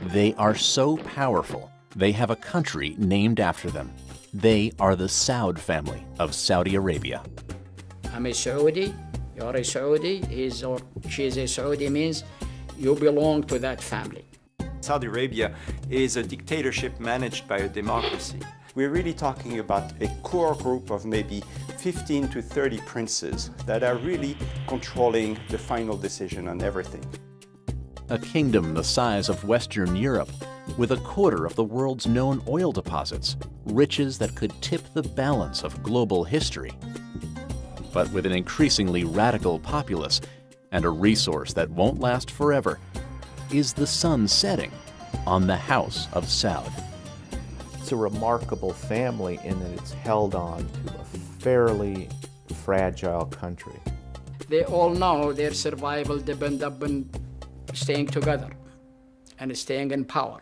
They are so powerful, they have a country named after them. They are the Saud family of Saudi Arabia. I'm a Saudi, you're a Saudi, he's or she's a Saudi means you belong to that family. Saudi Arabia is a dictatorship managed by a democracy. We're really talking about a core group of maybe 15 to 30 princes that are really controlling the final decision on everything. A kingdom the size of Western Europe, with a quarter of the world's known oil deposits, riches that could tip the balance of global history. But with an increasingly radical populace and a resource that won't last forever, is the sun setting on the House of Saud. It's a remarkable family in that it's held on to a fairly fragile country. They all know their survival depends upon staying together and staying in power.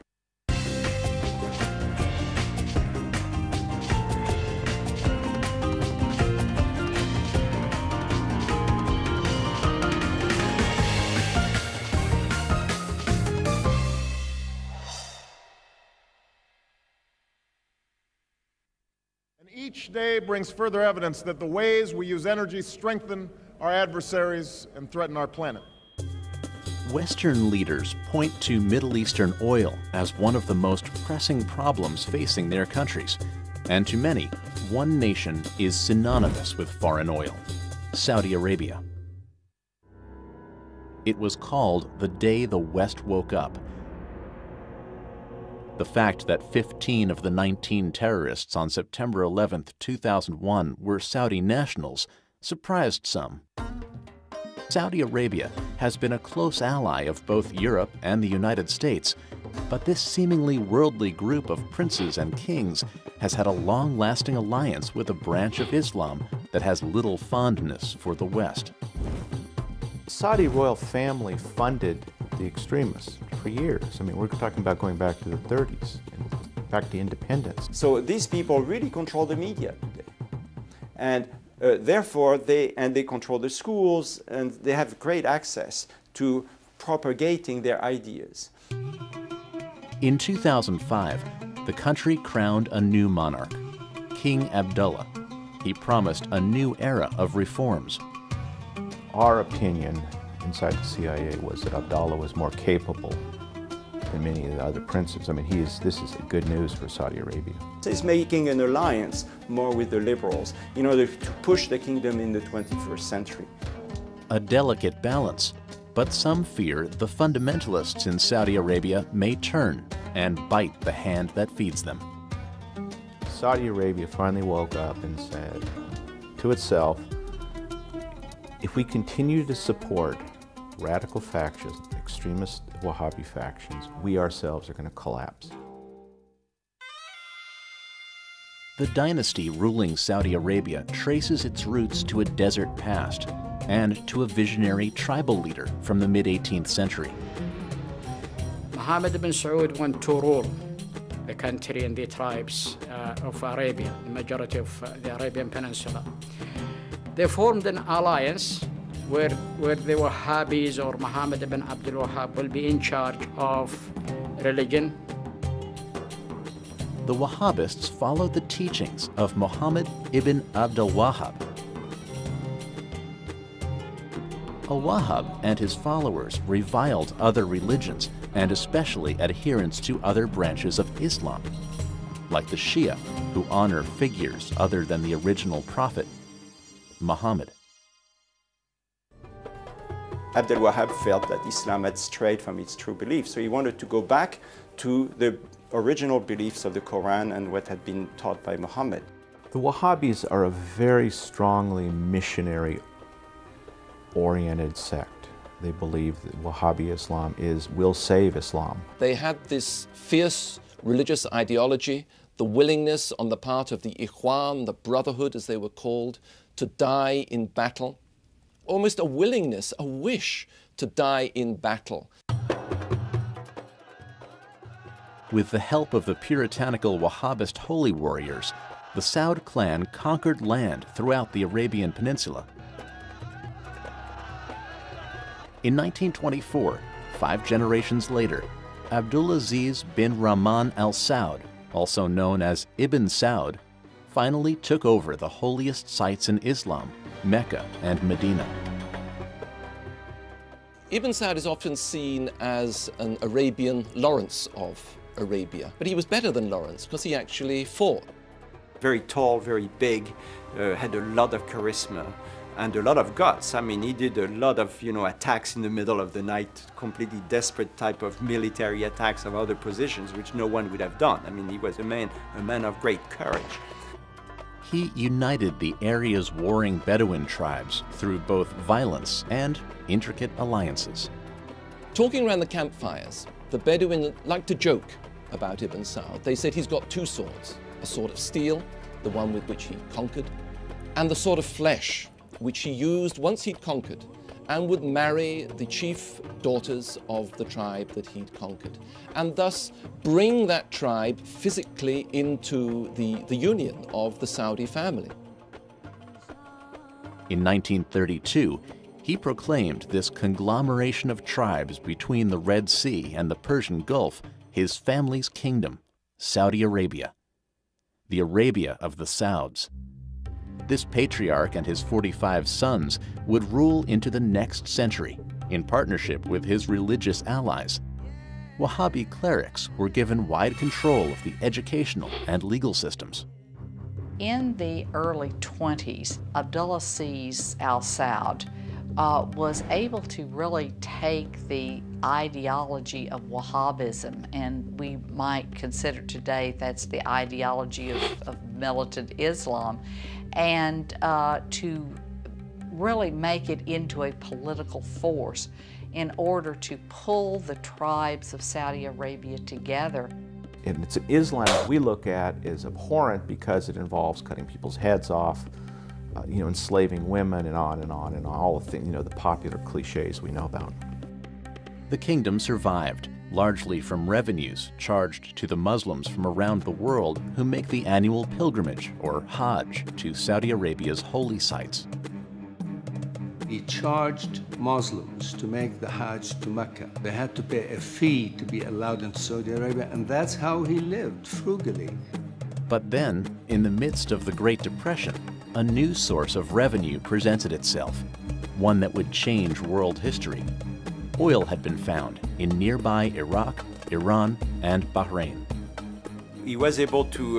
Each day brings further evidence that the ways we use energy strengthen our adversaries and threaten our planet. Western leaders point to Middle Eastern oil as one of the most pressing problems facing their countries. And to many, one nation is synonymous with foreign oil: Saudi Arabia. It was called the day the West woke up. The fact that 15 of the 19 terrorists on September 11, 2001 were Saudi nationals surprised some. Saudi Arabia has been a close ally of both Europe and the United States, but this seemingly worldly group of princes and kings has had a long-lasting alliance with a branch of Islam that has little fondness for the West. The Saudi royal family funded the extremists for years. I mean, we're talking about going back to the 30s, and back to independence. So these people really control the media today. And therefore, they control the schools, and they have great access to propagating their ideas. In 2005, the country crowned a new monarch, King Abdullah. He promised a new era of reforms. Our opinion inside the CIA was that Abdullah was more capable than many of the other princes. I mean, this is good news for Saudi Arabia. He's making an alliance more with the liberals in order to push the kingdom in the 21st century. A delicate balance, but some fear the fundamentalists in Saudi Arabia may turn and bite the hand that feeds them. Saudi Arabia finally woke up and said to itself, if we continue to support radical factions, extremist Wahhabi factions, we ourselves are going to collapse. The dynasty ruling Saudi Arabia traces its roots to a desert past and to a visionary tribal leader from the mid-18th century. Mohammed ibn Saud went to rule the country and the tribes of Arabia, the majority of the Arabian Peninsula. They formed an alliance where the Wahhabis or Muhammad ibn Abdul Wahhab will be in charge of religion. The Wahhabists followed the teachings of Muhammad ibn Abdul Wahhab. A Wahhab and his followers reviled other religions and especially adherents to other branches of Islam, like the Shia, who honor figures other than the original prophet, Muhammad. Abdul Wahhab felt that Islam had strayed from its true beliefs, so he wanted to go back to the original beliefs of the Quran and what had been taught by Muhammad. The Wahhabis are a very strongly missionary-oriented sect. They believe that Wahhabi Islam will save Islam. They had this fierce religious ideology, the willingness on the part of the Ikhwan, the Brotherhood as they were called, to die in battle. Almost a willingness, a wish to die in battle. With the help of the puritanical Wahhabist holy warriors, the Saud clan conquered land throughout the Arabian Peninsula. In 1924, 5 generations later, Abdulaziz bin Rahman Al Saud, also known as Ibn Saud, finally took over the holiest sites in Islam, Mecca and Medina. Ibn Saud is often seen as an Arabian Lawrence of Arabia, but he was better than Lawrence because he actually fought. Very tall, very big, had a lot of charisma and a lot of guts. I mean, he did a lot of, attacks in the middle of the night, completely desperate type of military attacks of other positions, which no one would have done. I mean, he was a man of great courage. He united the area's warring Bedouin tribes through both violence and intricate alliances. Talking around the campfires, the Bedouin liked to joke about Ibn Saud. They said he's got two swords, a sword of steel, the one with which he conquered, and the sword of flesh, which he used once he'd conquered, and would marry the chief daughters of the tribe that he'd conquered, and thus bring that tribe physically into the union of the Saudi family. In 1932, he proclaimed this conglomeration of tribes between the Red Sea and the Persian Gulf his family's kingdom, Saudi Arabia, the Arabia of the Sauds. This patriarch and his 45 sons would rule into the next century in partnership with his religious allies. Wahhabi clerics were given wide control of the educational and legal systems. In the early 20s, Abdulaziz Al Saud was able to really take the ideology of Wahhabism, and we might consider today that's the ideology of militant Islam, and to really make it into a political force in order to pull the tribes of Saudi Arabia together. And it's an Islam that we look at as abhorrent because it involves cutting people's heads off, enslaving women, and on and on and on, all the things, the popular cliches we know about. The kingdom survived, largely from revenues charged to the Muslims from around the world who make the annual pilgrimage, or Hajj, to Saudi Arabia's holy sites. He charged Muslims to make the Hajj to Mecca. They had to pay a fee to be allowed into Saudi Arabia, and that's how he lived, frugally. But then, in the midst of the Great Depression, a new source of revenue presented itself, one that would change world history. Oil had been found in nearby Iraq, Iran, and Bahrain. He was able to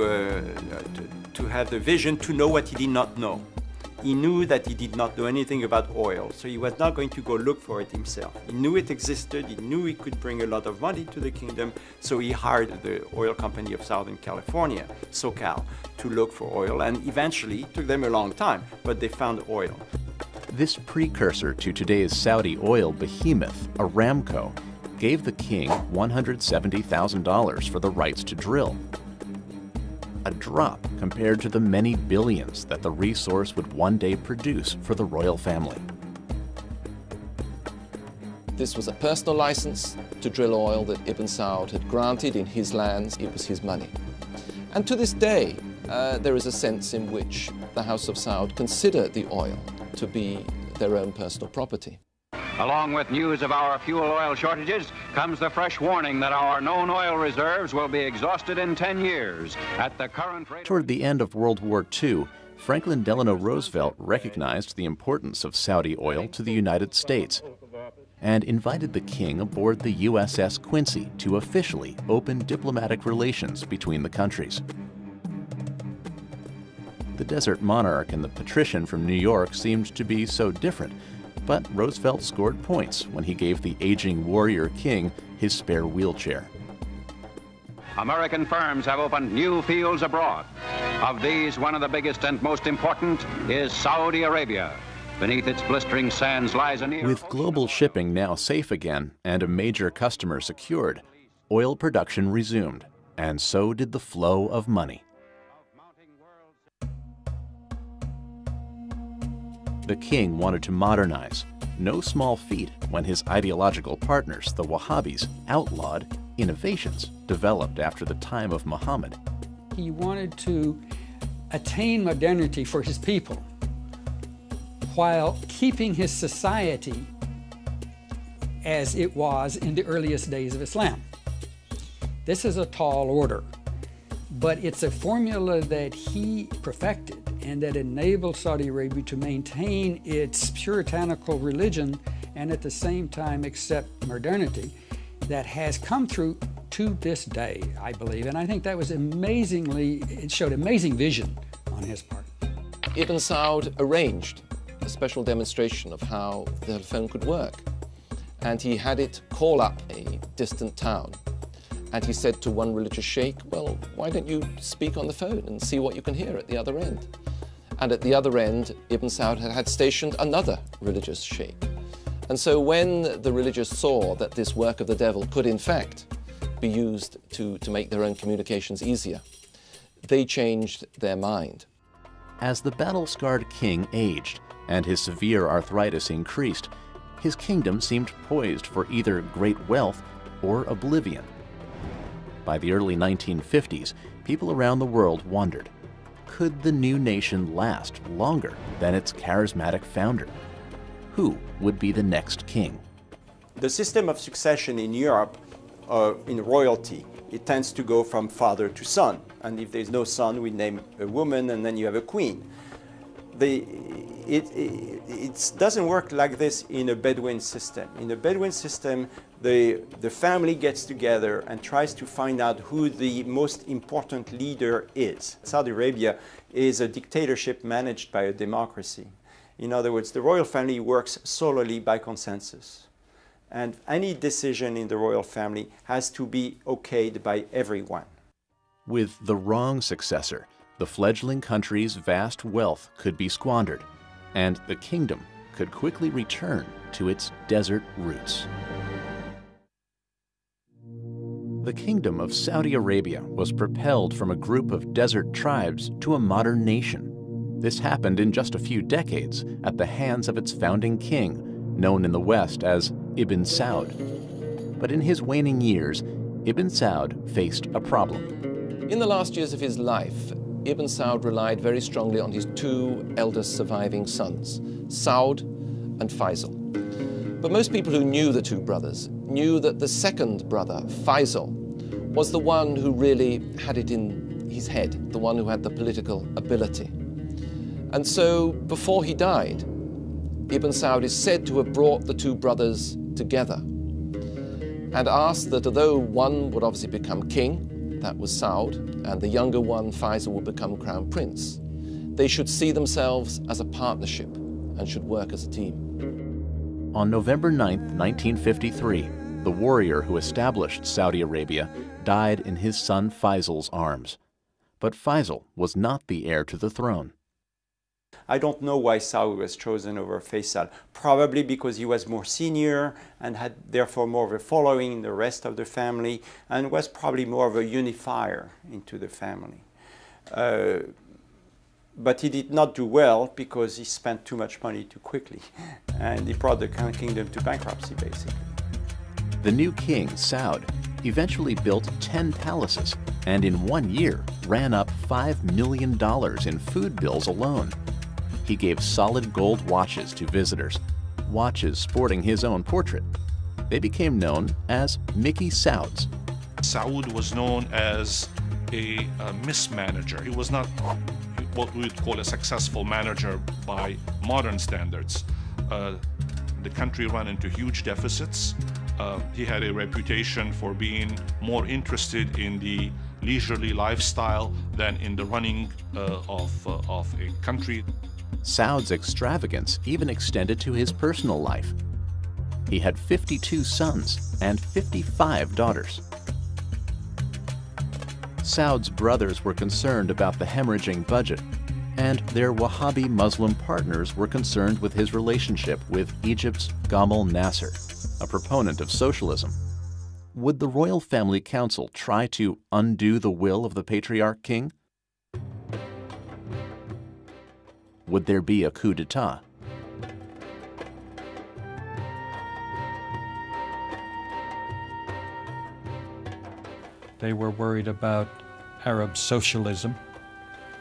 have the vision to know what he did not know. He knew that he did not know anything about oil, so he was not going to go look for it himself. He knew it existed, he knew he could bring a lot of money to the kingdom, so he hired the oil company of Southern California, SoCal, to look for oil, and eventually, it took them a long time, but they found oil. This precursor to today's Saudi oil behemoth, Aramco, gave the king $170,000 for the rights to drill. A drop compared to the many billions that the resource would one day produce for the royal family. This was a personal license to drill oil that Ibn Saud had granted in his lands. It was his money. And to this day, there is a sense in which the House of Saud consider the oil to be their own personal property. Along with news of our fuel oil shortages comes the fresh warning that our known oil reserves will be exhausted in 10 years at the current rate. Toward the end of World War II, Franklin Delano Roosevelt recognized the importance of Saudi oil to the United States and invited the king aboard the U.S.S. Quincy to officially open diplomatic relations between the countries. The desert monarch and the patrician from New York seemed to be so different, but Roosevelt scored points when he gave the aging warrior king his spare wheelchair. American firms have opened new fields abroad. Of these, one of the biggest and most important is Saudi Arabia. Beneath its blistering sands lies a near... With global shipping now safe again and a major customer secured, oil production resumed, and so did the flow of money. The king wanted to modernize, no small feat when his ideological partners, the Wahhabis, outlawed innovations developed after the time of Muhammad. He wanted to attain modernity for his people while keeping his society as it was in the earliest days of Islam. This is a tall order, but it's a formula that he perfected and that enabled Saudi Arabia to maintain its puritanical religion and at the same time accept modernity that has come through to this day, I believe. And I think that was it showed amazing vision on his part. Ibn Saud arranged a special demonstration of how the telephone could work. And he had it call up a distant town. And he said to one religious sheikh, well, why don't you speak on the phone and see what you can hear at the other end? And at the other end, Ibn Saud had stationed another religious sheikh. And so when the religious saw that this work of the devil could in fact be used to make their own communications easier, they changed their mind. As the battle-scarred king aged and his severe arthritis increased, his kingdom seemed poised for either great wealth or oblivion. By the early 1950s, people around the world wondered, could the new nation last longer than its charismatic founder? Who would be the next king? The system of succession in Europe, in royalty, it tends to go from father to son. And if there's no son, we name a woman and then you have a queen. It doesn't work like this in a Bedouin system. In a Bedouin system, the family gets together and tries to find out who the most important leader is. Saudi Arabia is a dictatorship managed by a democracy. In other words, the royal family works solely by consensus. And any decision in the royal family has to be okayed by everyone. With the wrong successor, the fledgling country's vast wealth could be squandered, and the kingdom could quickly return to its desert roots. The Kingdom of Saudi Arabia was propelled from a group of desert tribes to a modern nation. This happened in just a few decades at the hands of its founding king, known in the West as Ibn Saud. But in his waning years, Ibn Saud faced a problem. In the last years of his life, Ibn Saud relied very strongly on his two eldest surviving sons, Saud and Faisal. But most people who knew the two brothers knew that the second brother, Faisal, was the one who really had it in his head, the one who had the political ability. And so, before he died, Ibn Saud is said to have brought the two brothers together and asked that although one would obviously become king, that was Saud, and the younger one, Faisal, would become crown prince, they should see themselves as a partnership and should work as a team. On November 9, 1953, the warrior who established Saudi Arabia died in his son Faisal's arms. But Faisal was not the heir to the throne. I don't know why Saud was chosen over Faisal. Probably because he was more senior and had therefore more of a following in the rest of the family and was probably more of a unifier into the family. But he did not do well because he spent too much money too quickly and he brought the kingdom to bankruptcy basically. The new king, Saud, eventually built 10 palaces and in 1 year ran up $5 million in food bills alone. He gave solid gold watches to visitors, watches sporting his own portrait. They became known as Mickey Sauds. Saud was known as a mismanager. He was not what we would call a successful manager by modern standards. The country ran into huge deficits. He had a reputation for being more interested in the leisurely lifestyle than in the running of a country. Saud's extravagance even extended to his personal life. He had 52 sons and 55 daughters. Saud's brothers were concerned about the hemorrhaging budget, and their Wahhabi Muslim partners were concerned with his relationship with Egypt's Gamal Nasser, a proponent of socialism. Would the royal family council try to undo the will of the patriarch king? Would there be a coup d'etat? They were worried about Arab socialism,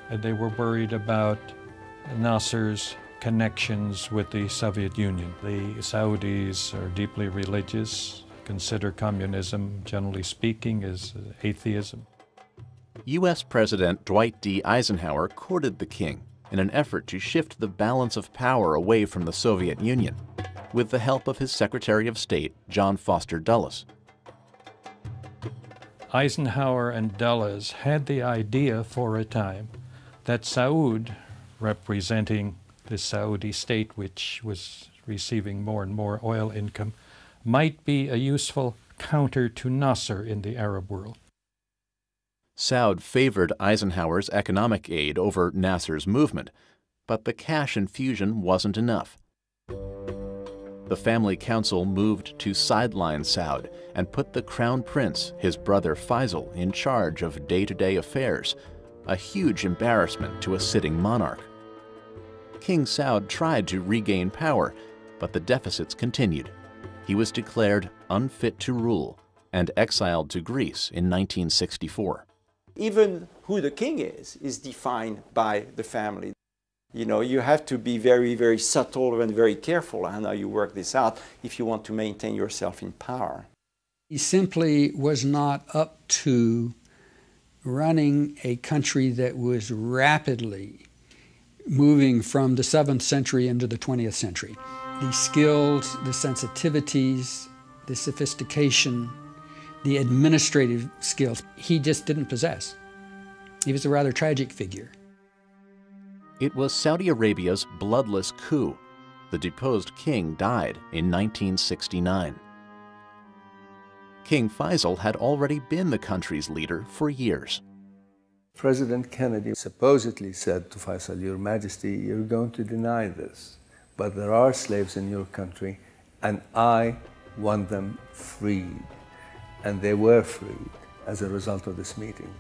and they were worried about Nasser's connections with the Soviet Union. The Saudis are deeply religious, consider communism, generally speaking, as atheism. U.S. President Dwight D. Eisenhower courted the king in an effort to shift the balance of power away from the Soviet Union, with the help of his Secretary of State, John Foster Dulles. Eisenhower and Dulles had the idea for a time that Saud, representing the Saudi state, which was receiving more and more oil income, might be a useful counter to Nasser in the Arab world. Saud favored Eisenhower's economic aid over Nasser's movement, but the cash infusion wasn't enough. The family council moved to sideline Saud and put the crown prince, his brother Faisal, in charge of day-to-day affairs, a huge embarrassment to a sitting monarch. King Saud tried to regain power, but the deficits continued. He was declared unfit to rule and exiled to Greece in 1964. Even who the king is defined by the family. You know, you have to be very, very subtle and very careful on how you work this out if you want to maintain yourself in power. He simply was not up to running a country that was rapidly moving from the 7th century into the 20th century. The skills, the sensitivities, the sophistication, the administrative skills, he just didn't possess. He was a rather tragic figure. It was Saudi Arabia's bloodless coup. The deposed king died in 1969. King Faisal had already been the country's leader for years. President Kennedy supposedly said to Faisal, "Your Majesty, you're going to deny this, but there are slaves in your country, and I want them freed." And they were freed as a result of this meeting.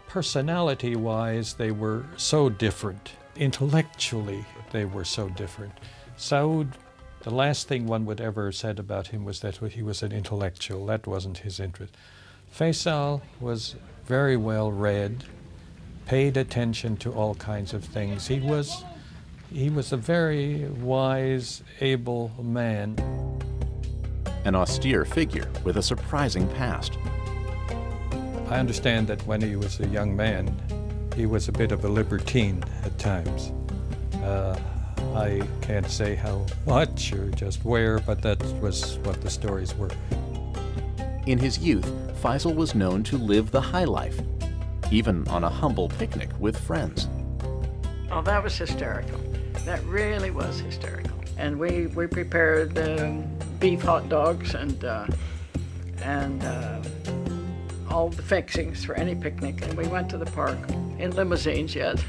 Personality-wise, they were so different. Intellectually, they were so different. Saud, the last thing one would ever have said about him was that he was an intellectual. That wasn't his interest. Faisal was very well read, paid attention to all kinds of things. He was a very wise, able man. An austere figure with a surprising past. I understand that when he was a young man, he was a bit of a libertine at times. I can't say how much or just where, but that was what the stories were. In his youth, Faisal was known to live the high life, even on a humble picnic with friends. Oh, that was hysterical. That really was hysterical. And we prepared beef hot dogs and all the fixings for any picnic. And we went to the park in limousines yet.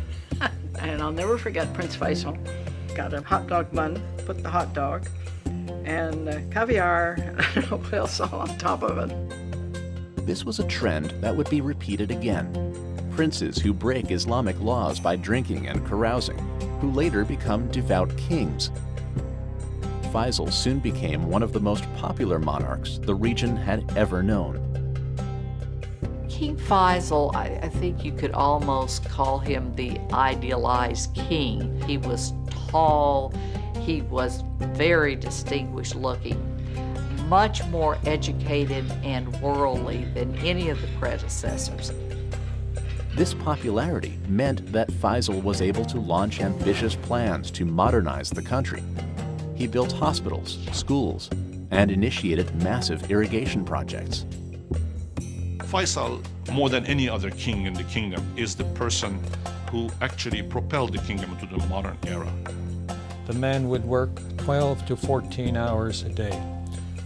And I'll never forget Prince Faisal got a hot dog bun, put the hot dog, and caviar, and oil salt on top of it. This was a trend that would be repeated again. Princes who break Islamic laws by drinking and carousing, who later become devout kings. Faisal soon became one of the most popular monarchs the region had ever known. King Faisal, I think you could almost call him the idealized king. He was tall, he was very distinguished looking, much more educated and worldly than any of the predecessors. This popularity meant that Faisal was able to launch ambitious plans to modernize the country. He built hospitals, schools, and initiated massive irrigation projects. Faisal, more than any other king in the kingdom, is the person who actually propelled the kingdom into the modern era. The man would work 12 to 14 hours a day,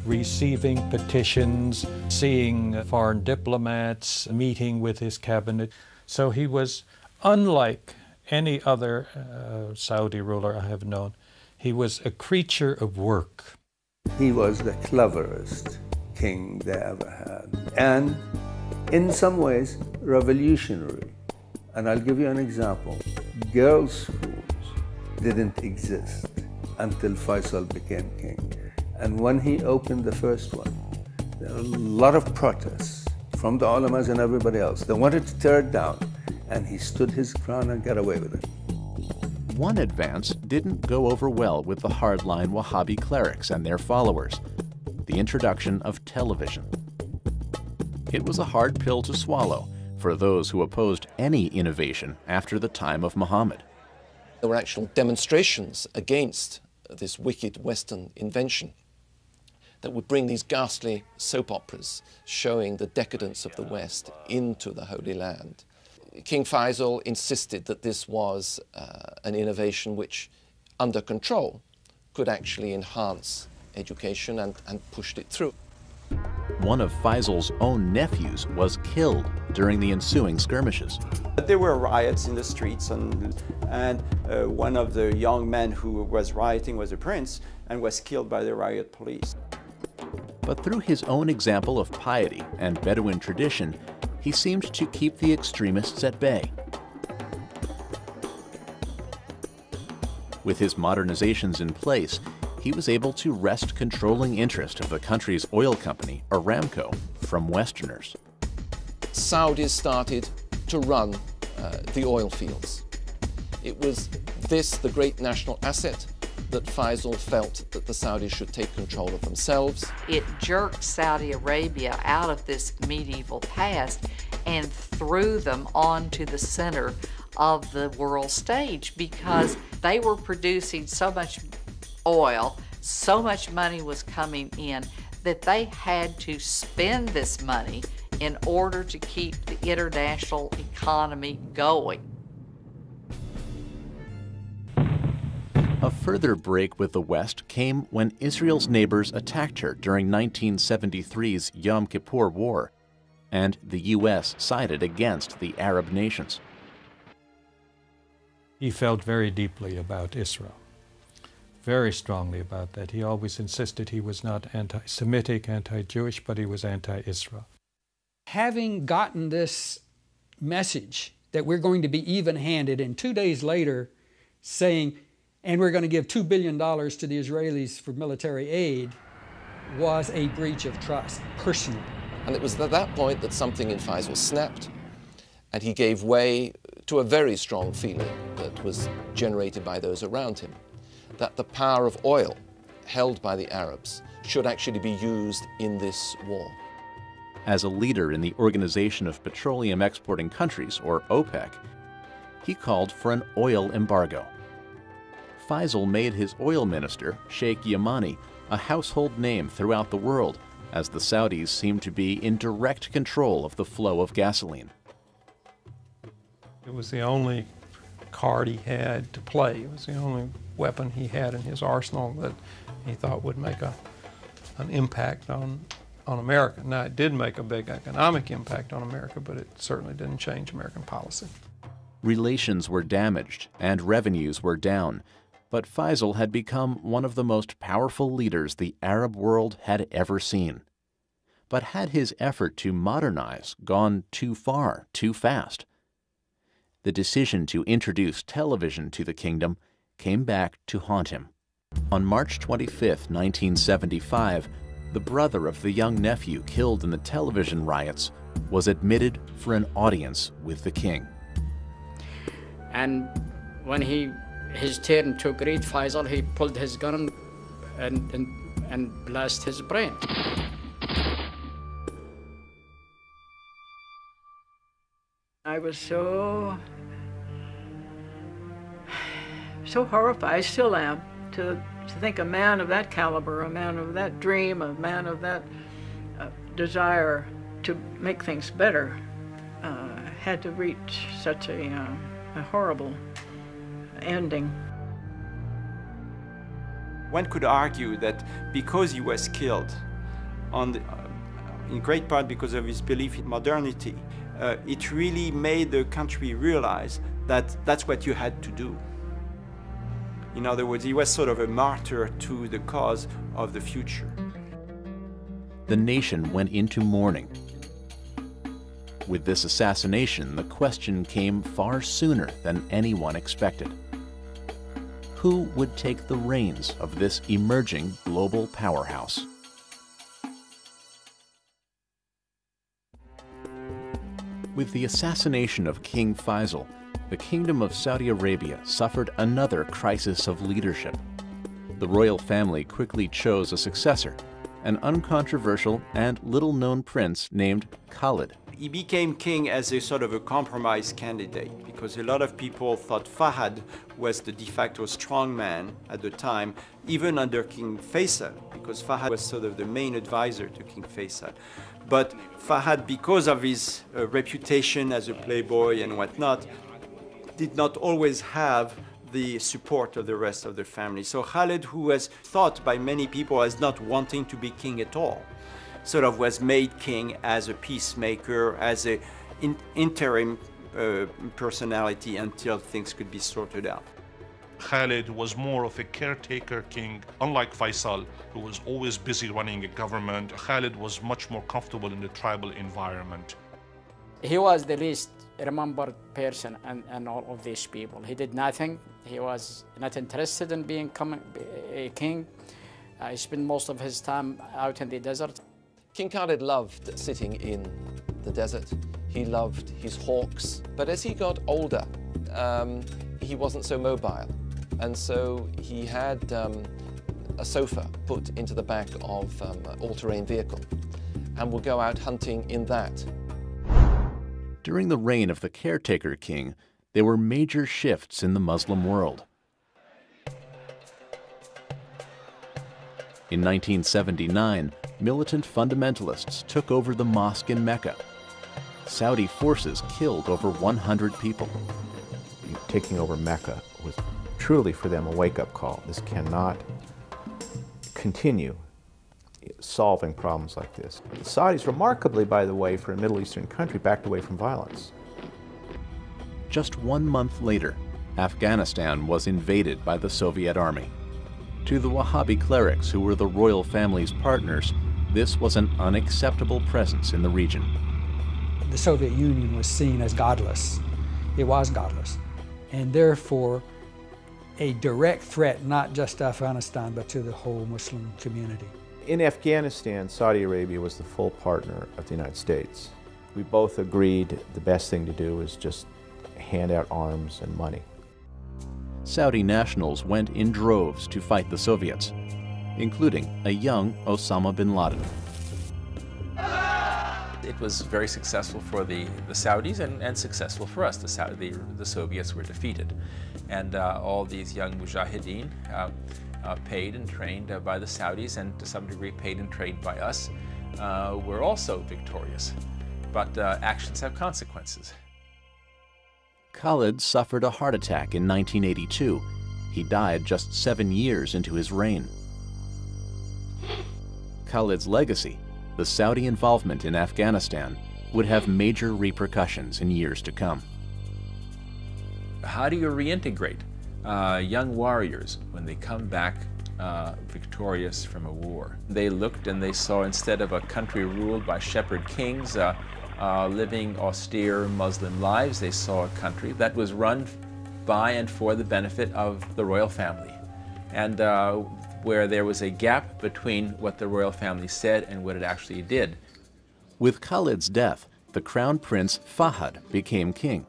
receiving petitions, seeing foreign diplomats, meeting with his cabinet. So he was unlike any other Saudi ruler I have known. He was a creature of work. He was the cleverest king they ever had, and in some ways revolutionary. And I'll give you an example. Girls' schools didn't exist until Faisal became king. And when he opened the first one, there were a lot of protests from the ulamas and everybody else. They wanted to tear it down, and he stood his ground and got away with it. One advance didn't go over well with the hardline Wahhabi clerics and their followers. the introduction of television. It was a hard pill to swallow for those who opposed any innovation after the time of Muhammad. There were actual demonstrations against this wicked Western invention that would bring these ghastly soap operas showing the decadence of the West into the Holy Land. King Faisal insisted that this was an innovation which, under control, could actually enhance education and pushed it through. One of Faisal's own nephews was killed during the ensuing skirmishes. There were riots in the streets, and one of the young men who was rioting was a prince and was killed by the riot police. But through his own example of piety and Bedouin tradition, he seemed to keep the extremists at bay. With his modernizations in place, he was able to wrest controlling interest of the country's oil company, Aramco, from Westerners. Saudis started to run the oil fields. It was this, the great national asset, that Faisal felt that the Saudis should take control of themselves. It jerked Saudi Arabia out of this medieval past and threw them onto the center of the world stage because they were producing so much oil, so much money was coming in that they had to spend this money in order to keep the international economy going. A further break with the West came when Israel's neighbors attacked her during 1973's Yom Kippur War, and the U.S. sided against the Arab nations. He felt very deeply about Israel, very strongly about that. He always insisted he was not anti-Semitic, anti-Jewish, but he was anti-Israel. Having gotten this message that we're going to be even-handed, and 2 days later saying, and we're going to give $2 billion to the Israelis for military aid, was a breach of trust, personally. And it was at that point that something in Faisal snapped, and he gave way to a very strong feeling that was generated by those around him, that the power of oil held by the Arabs should actually be used in this war. As a leader in the Organization of Petroleum Exporting Countries, or OPEC, he called for an oil embargo. Faisal made his oil minister, Sheikh Yamani, a household name throughout the world, as the Saudis seemed to be in direct control of the flow of gasoline. It was the only card he had to play. It was the only weapon he had in his arsenal that he thought would make an impact on America. Now, it did make a big economic impact on America, but it certainly didn't change American policy. Relations were damaged and revenues were down, but Faisal had become one of the most powerful leaders the Arab world had ever seen. But had his effort to modernize gone too far, too fast? The decision to introduce television to the kingdom came back to haunt him. On March 25, 1975, the brother of the young nephew killed in the television riots was admitted for an audience with the king. And when his turn to greet Faisal, he pulled his gun and blasted his brain. I was so horrified, I still am, to think a man of that caliber, a man of that dream, a man of that desire to make things better had to reach such a horrible ending. One could argue that because he was killed, in great part because of his belief in modernity, it really made the country realize that that's what you had to do. In other words, he was sort of a martyr to the cause of the future. The nation went into mourning. With this assassination, the question came far sooner than anyone expected. Who would take the reins of this emerging global powerhouse? With the assassination of King Faisal, the Kingdom of Saudi Arabia suffered another crisis of leadership. The royal family quickly chose a successor, an uncontroversial and little-known prince named Khalid. He became king as a sort of a compromise candidate because a lot of people thought Fahad was the de facto strongman at the time, even under King Faisal, because Fahad was sort of the main advisor to King Faisal. But Fahad, because of his reputation as a playboy and whatnot, did not always have the support of the rest of the family. So Khalid, who was thought by many people as not wanting to be king at all, sort of was made king as a peacemaker, as an interim personality until things could be sorted out. Khalid was more of a caretaker king, unlike Faisal, who was always busy running a government. Khalid was much more comfortable in the tribal environment. He was the least remembered person and all of these people. He did nothing. He was not interested in being a king. He spent most of his time out in the desert. King Khalid loved sitting in the desert. He loved his hawks. But as he got older, he wasn't so mobile. And so he had a sofa put into the back of an all-terrain vehicle and would go out hunting in that. During the reign of the caretaker king, there were major shifts in the Muslim world. In 1979, militant fundamentalists took over the mosque in Mecca. Saudi forces killed over 100 people. Taking over Mecca was truly for them a wake-up call. This cannot continue solving problems like this. The Saudis, remarkably, by the way, for a Middle Eastern country, backed away from violence. Just 1 month later, Afghanistan was invaded by the Soviet army. To the Wahhabi clerics, who were the royal family's partners, this was an unacceptable presence in the region. The Soviet Union was seen as godless. It was godless, and therefore a direct threat not just to Afghanistan but to the whole Muslim community. In Afghanistan, Saudi Arabia was the full partner of the United States. We both agreed the best thing to do is just hand out arms and money. Saudi nationals went in droves to fight the Soviets, including a young Osama bin Laden. It was very successful for the Saudis and successful for us. The Soviets were defeated. And all these young mujahideen, paid and trained by the Saudis and to some degree paid and trained by us, were also victorious. But actions have consequences. Khalid suffered a heart attack in 1982. He died just 7 years into his reign. Khalid's legacy, the Saudi involvement in Afghanistan, would have major repercussions in years to come. How do you reintegrate young warriors when they come back victorious from a war? They looked and they saw, instead of a country ruled by shepherd kings living austere Muslim lives, they saw a country that was run by and for the benefit of the royal family, and where there was a gap between what the royal family said and what it actually did. With Khalid's death, the crown prince Fahad became king.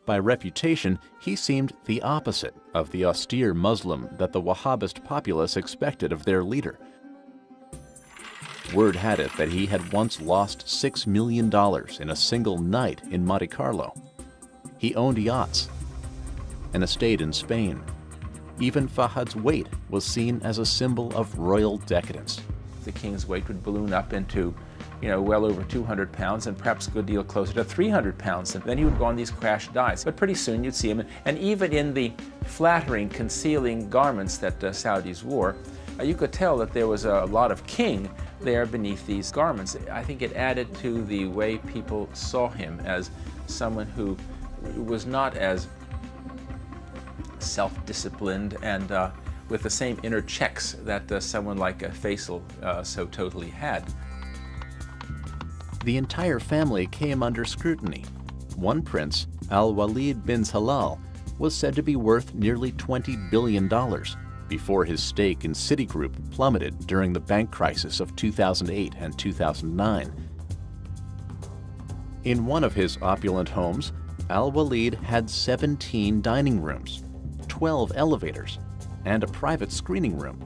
By reputation, he seemed the opposite of the austere Muslim that the Wahhabist populace expected of their leader. Word had it that he had once lost $6 million in a single night in Monte Carlo. He owned yachts, an estate in Spain. Even Fahad's weight was seen as a symbol of royal decadence. The king's weight would balloon up into, well over 200 pounds and perhaps a good deal closer to 300 pounds. And then he would go on these crash dives. But pretty soon you'd see him, and even in the flattering, concealing garments that Saudis wore, you could tell that there was a lot of king there beneath these garments. I think it added to the way people saw him as someone who was not as self-disciplined and with the same inner checks that someone like Faisal so totally had. The entire family came under scrutiny. One prince, Al-Walid bin Talal, was said to be worth nearly $20 billion before his stake in Citigroup plummeted during the bank crisis of 2008 and 2009. In one of his opulent homes, Al-Walid had 17 dining rooms, 12 elevators, and a private screening room.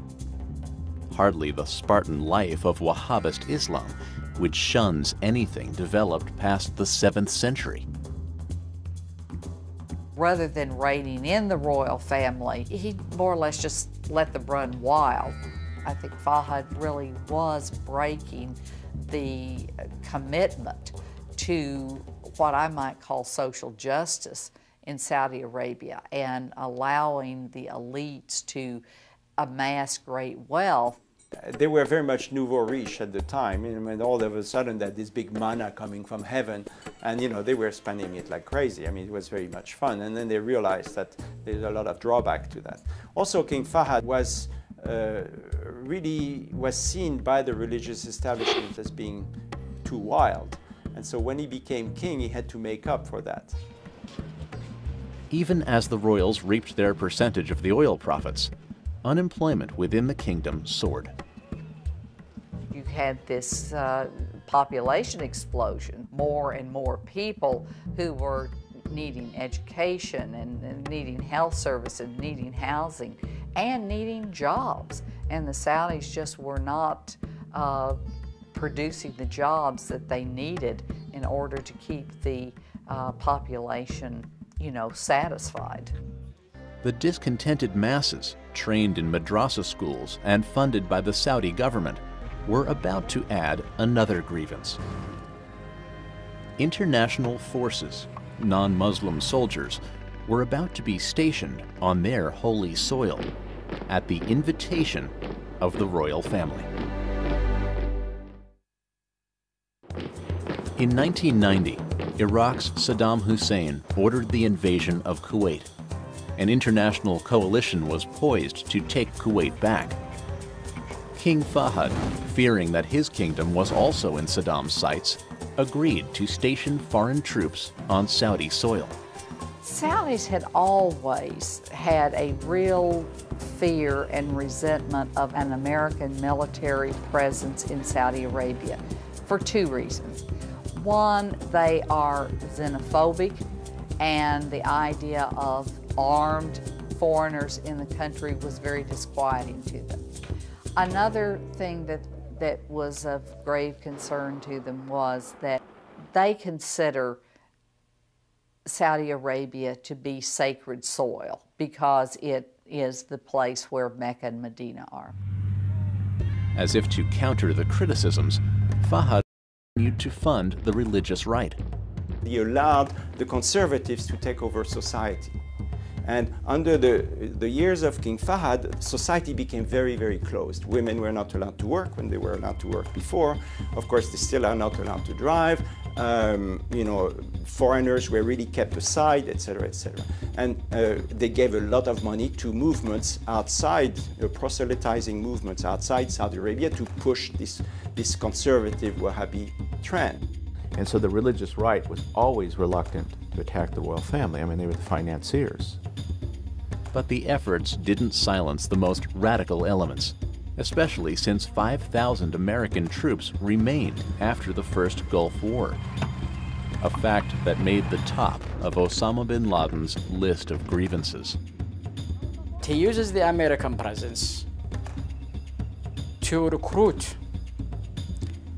hardly the Spartan life of Wahhabist Islam, which shuns anything developed past the 7th century. Rather than reigning in the royal family, he more or less just let them run wild. I think Fahad really was breaking the commitment to what I might call social justice in Saudi Arabia and allowing the elites to amass great wealth. They were very much nouveau riche at the time, and all of a sudden that this big manna coming from heaven, and they were spending it like crazy. I mean, it was very much fun, and then they realized that there's a lot of drawback to that. Also, King Fahad was really seen by the religious establishment as being too wild, and so when he became king, he had to make up for that. Even as the royals reaped their percentage of the oil profits, unemployment within the kingdom soared. You had this population explosion, more and more people who were needing education and needing health services, needing housing, and needing jobs. And the Saudis just were not producing the jobs that they needed in order to keep the population, satisfied. The discontented masses, trained in madrasa schools and funded by the Saudi government, were about to add another grievance. International forces, non-Muslim soldiers, were about to be stationed on their holy soil at the invitation of the royal family. In 1990, Iraq's Saddam Hussein ordered the invasion of Kuwait. An international coalition was poised to take Kuwait back. King Fahad, fearing that his kingdom was also in Saddam's sights, agreed to station foreign troops on Saudi soil. Saudis had always had a real fear and resentment of an American military presence in Saudi Arabia for two reasons. One, they are xenophobic, and the idea of armed foreigners in the country was very disquieting to them. Another thing that was of grave concern to them was that they consider Saudi Arabia to be sacred soil because it is the place where Mecca and Medina are. As if to counter the criticisms, Fahad continued to fund the religious right. He allowed the conservatives to take over society. And under the years of King Fahad, society became very, very closed. Women were not allowed to work when they were allowed to work before. Of course, they still are not allowed to drive. Foreigners were really kept aside, etc., etc. And they gave a lot of money to movements outside, proselytizing movements outside Saudi Arabia to push this conservative Wahhabi trend. And so the religious right was always reluctant to attack the royal family. I mean, they were the financiers. But the efforts didn't silence the most radical elements, especially since 5,000 American troops remained after the first Gulf War, a fact that made the top of Osama bin Laden's list of grievances. He uses the American presence to recruit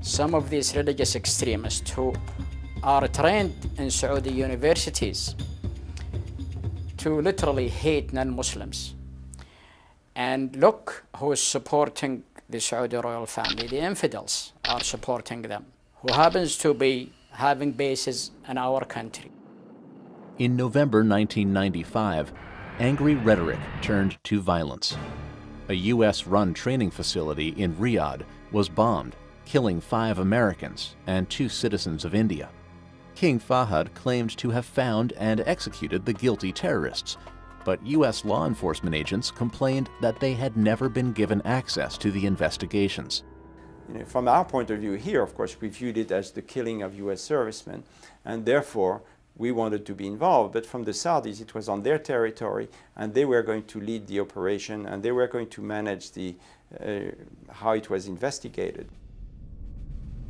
some of these religious extremists who are trained in Saudi universities to literally hate non-Muslims. And look who is supporting the Saudi royal family. The infidels are supporting them, who happens to be having bases in our country. In November 1995, angry rhetoric turned to violence. A U.S.-run training facility in Riyadh was bombed, killing 5 Americans and 2 citizens of India. King Fahad claimed to have found and executed the guilty terrorists, but U.S. law enforcement agents complained that they had never been given access to the investigations. From our point of view here, of course, we viewed it as the killing of U.S. servicemen, and therefore we wanted to be involved. But from the Saudis, it was on their territory, and they were going to lead the operation, and they were going to manage how it was investigated.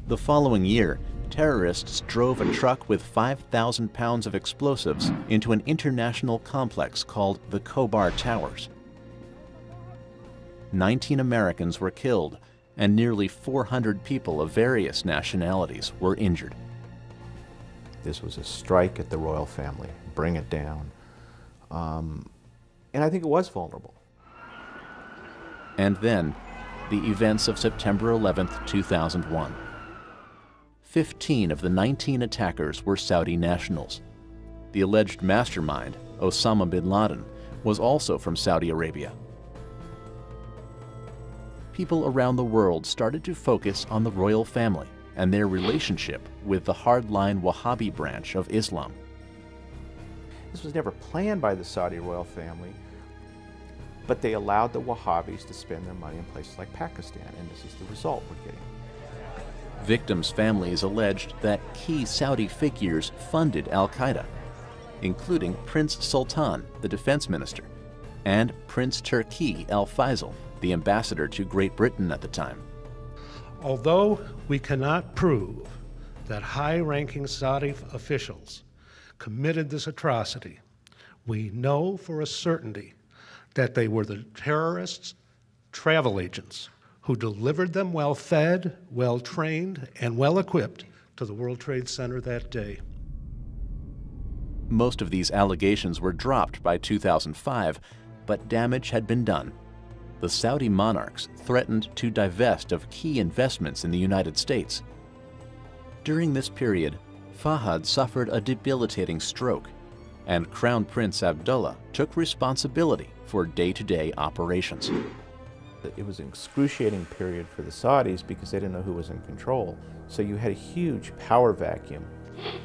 The following year, terrorists drove a truck with 5,000 pounds of explosives into an international complex called the Khobar Towers. 19 Americans were killed, and nearly 400 people of various nationalities were injured. This was a strike at the royal family, bring it down. And I think it was vulnerable. And then, the events of September 11th, 2001. 15 of the 19 attackers were Saudi nationals. The alleged mastermind, Osama bin Laden, was also from Saudi Arabia. People around the world started to focus on the royal family and their relationship with the hardline Wahhabi branch of Islam. This was never planned by the Saudi royal family, but they allowed the Wahhabis to spend their money in places like Pakistan, and this is the result we're getting. Victims' families alleged that key Saudi figures funded al-Qaeda, including Prince Sultan, the defense minister, and Prince Turki al-Faisal, the ambassador to Great Britain at the time. Although we cannot prove that high-ranking Saudi officials committed this atrocity, we know for a certainty that they were the terrorists' travel agents who delivered them well-fed, well-trained, and well-equipped to the World Trade Center that day. Most of these allegations were dropped by 2005, but damage had been done. The Saudi monarchs threatened to divest of key investments in the United States. During this period, Fahad suffered a debilitating stroke, and Crown Prince Abdullah took responsibility for day-to-day operations. It was an excruciating period for the Saudis because they didn't know who was in control. So you had a huge power vacuum.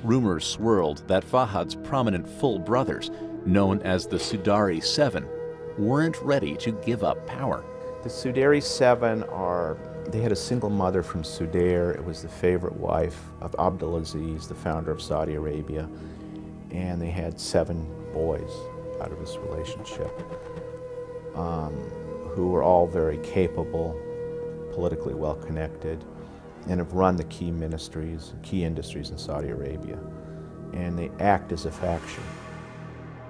Rumors swirled that Fahad's prominent full brothers, known as the Sudari Seven, weren't ready to give up power. The Sudari Seven they had a single mother from Sudair. It was the favorite wife of Abdulaziz, the founder of Saudi Arabia, and they had 7 boys out of this relationship, who were all very capable, politically well-connected, and have run the key ministries, key industries in Saudi Arabia, and they act as a faction.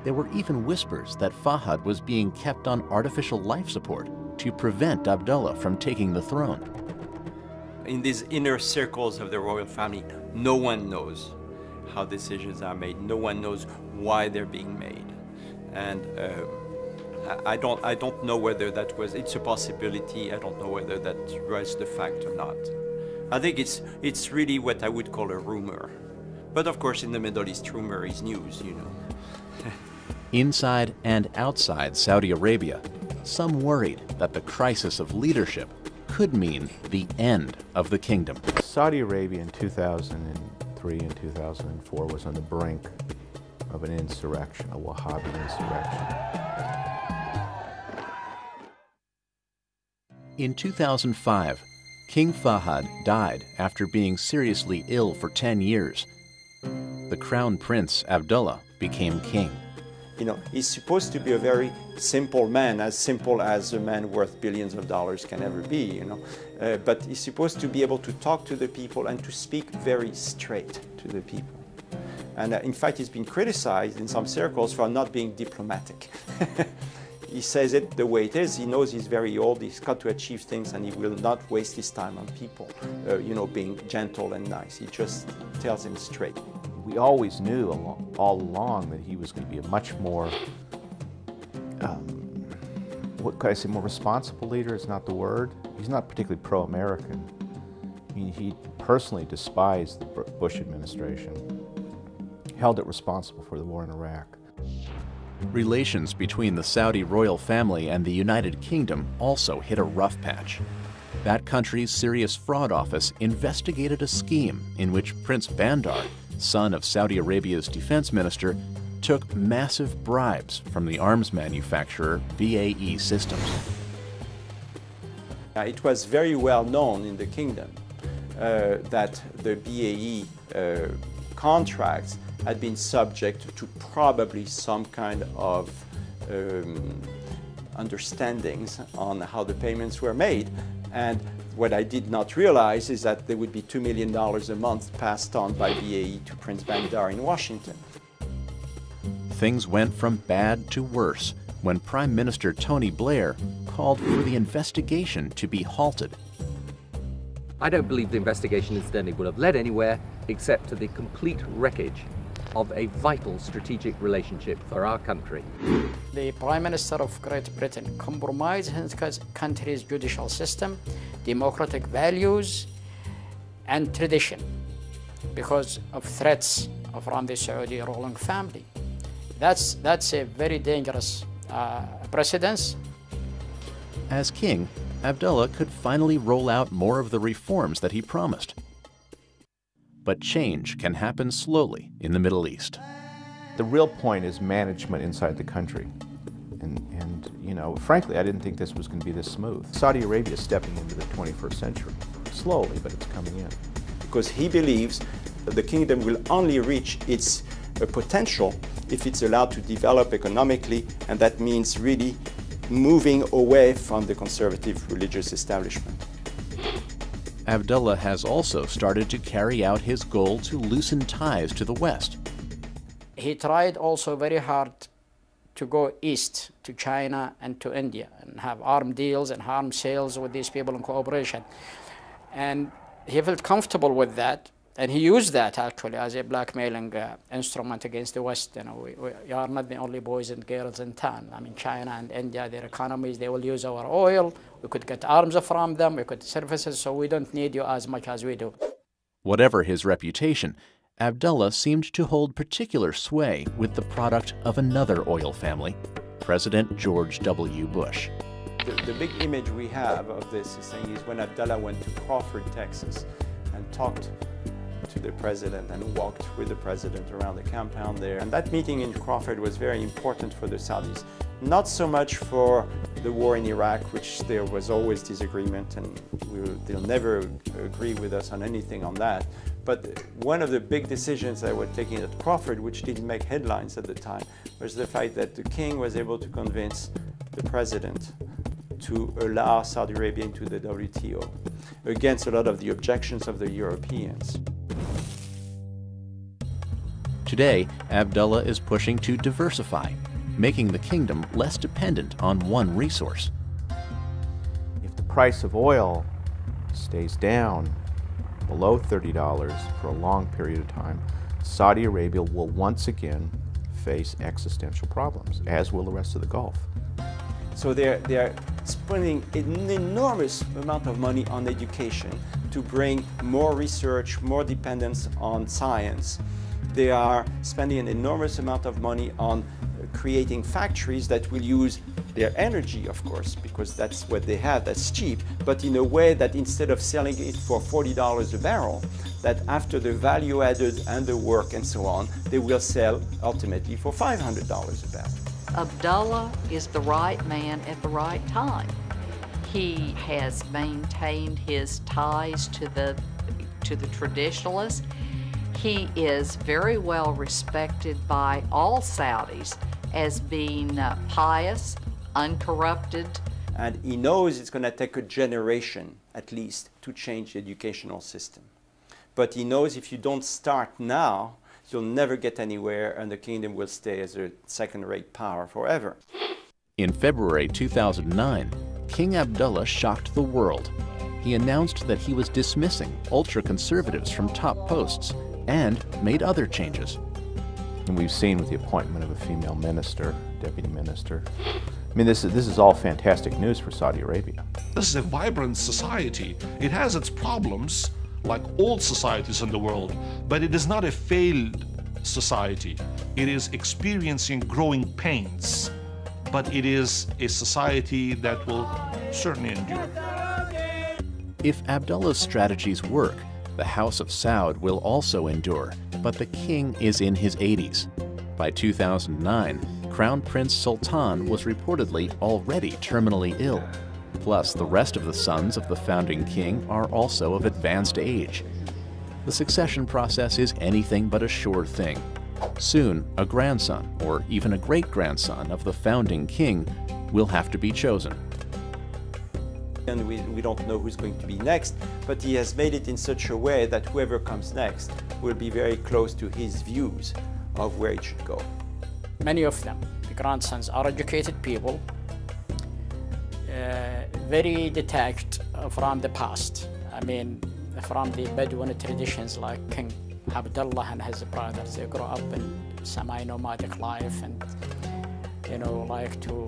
There were even whispers that Fahad was being kept on artificial life support to prevent Abdullah from taking the throne. In these inner circles of the royal family, no one knows how decisions are made. No one knows why they're being made. And I don't know whether that was, it's a possibility. I don't know whether that was the fact or not. I think it's really what I would call a rumor. But of course, in the Middle East, rumor is news, you know. Inside and outside Saudi Arabia, some worried that the crisis of leadership could mean the end of the kingdom. Saudi Arabia in 2003 and 2004 was on the brink of an insurrection, a Wahhabi insurrection. In 2005, King Fahad died after being seriously ill for 10 years. The Crown Prince Abdullah became king. You know, he's supposed to be a very simple man, as simple as a man worth billions of dollars can ever be, you know. But he's supposed to be able to talk to the people and to speak very straight to the people. And in fact, he's been criticized in some circles for not being diplomatic. He says it the way it is. He knows he's very old, he's got to achieve things, and he will not waste his time on people, you know, being gentle and nice. He just tells them straight. We always knew all along that he was going to be a much more, what could I say, more responsible leader is not the word. He's not particularly pro-American. I mean, he personally despised the Bush administration, held it responsible for the war in Iraq. Relations between the Saudi royal family and the United Kingdom also hit a rough patch. That country's Serious Fraud Office investigated a scheme in which Prince Bandar, son of Saudi Arabia's defense minister, took massive bribes from the arms manufacturer BAE Systems. It was very well known in the kingdom that the BAE contracts had been subject to probably some kind of understandings on how the payments were made. And what I did not realize is that there would be $2 million a month passed on by BAE to Prince Bandar in Washington. Things went from bad to worse when Prime Minister Tony Blair called for the investigation to be halted. I don't believe the investigation incidentally would have led anywhere except to the complete wreckage of a vital strategic relationship for our country. The Prime Minister of Great Britain compromised his country's judicial system, democratic values, and tradition because of threats from the Saudi ruling family. That's a very dangerous precedence. As king, Abdullah could finally roll out more of the reforms that he promised. But change can happen slowly in the Middle East. The real point is management inside the country. And you know, frankly, I didn't think this was going to be this smooth. Saudi Arabia is stepping into the 21st century. Slowly, but it's coming in. Because he believes that the kingdom will only reach its potential if it's allowed to develop economically, and that means really moving away from the conservative religious establishment. Abdullah has also started to carry out his goal to loosen ties to the West. He tried also very hard to go east to China and to India and have arms deals and arms sales with these people in cooperation. And he felt comfortable with that, and he used that actually as a blackmailing instrument against the West. You know, we are not the only boys and girls in town. I mean, China and India, their economies, they will use our oil. We could get arms from them, we could services, so we don't need you as much as we do. Whatever his reputation, Abdullah seemed to hold particular sway with the product of another oil family, President George W. Bush. The big image we have of this is when Abdullah went to Crawford, Texas, and talked to the president and walked with the president around the compound there. And that meeting in Crawford was very important for the Saudis. Not so much for the war in Iraq, which there was always disagreement, and they'll never agree with us on anything on that. But one of the big decisions that were taken at Crawford, which didn't make headlines at the time, was the fact that the king was able to convince the president to allow Saudi Arabia into the WTO, against a lot of the objections of the Europeans. Today, Abdullah is pushing to diversify, making the kingdom less dependent on one resource. If the price of oil stays down below $30 for a long period of time, Saudi Arabia will once again face existential problems, as will the rest of the Gulf. So they're spending an enormous amount of money on education to bring more research, more dependence on science. They are spending an enormous amount of money on creating factories that will use their energy, of course, because that's what they have, that's cheap, but in a way that instead of selling it for $40 a barrel, that after the value added and the work and so on, they will sell ultimately for $500 a barrel. Abdullah is the right man at the right time. He has maintained his ties to the traditionalists. He is very well respected by all Saudis as being pious, uncorrupted. And he knows it's going to take a generation, at least, to change the educational system. But he knows if you don't start now, you'll never get anywhere, and the kingdom will stay as a second-rate power forever. In February 2009, King Abdullah shocked the world. He announced that he was dismissing ultra-conservatives from top posts and made other changes. And we've seen with the appointment of a female minister, deputy minister. I mean, this is all fantastic news for Saudi Arabia. This is a vibrant society. It has its problems, like all societies in the world, but it is not a failed society. It is experiencing growing pains, but it is a society that will certainly endure. If Abdullah's strategies work, the House of Saud will also endure, but the king is in his 80s. By 2009, Crown Prince Sultan was reportedly already terminally ill. Plus, the rest of the sons of the founding king are also of advanced age. The succession process is anything but a sure thing. Soon, a grandson, or even a great-grandson of the founding king will have to be chosen. And we don't know who's going to be next, but he has made it in such a way that whoever comes next will be very close to his views of where it should go. many of them, the grandsons, are educated people, very detached from the past. I mean, from the Bedouin traditions like King Abdullah and his brothers. They grow up in semi-nomadic life and, you know, like to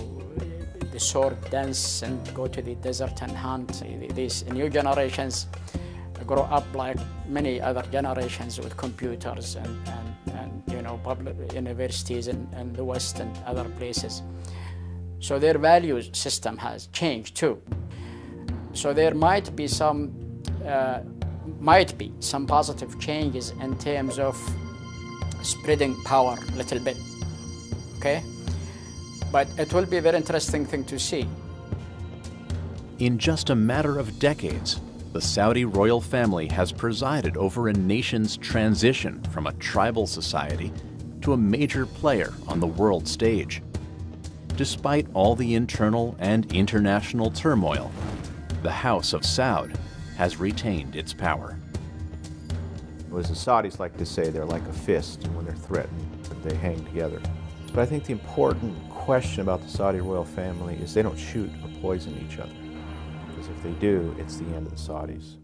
the sword dance and go to the desert and hunt. These new generations grow up like many other generations with computers and you know, public universities in the West and other places. So their value system has changed too. So there might be some positive changes in terms of spreading power a little bit, okay? But it will be a very interesting thing to see. In just a matter of decades, the Saudi royal family has presided over a nation's transition from a tribal society to a major player on the world stage. Despite all the internal and international turmoil, the House of Saud has retained its power. As the Saudis like to say, they're like a fist, and when they're threatened, they hang together. But I think the important question about the Saudi royal family is they don't shoot or poison each other. Because if they do, it's the end of the Saudis.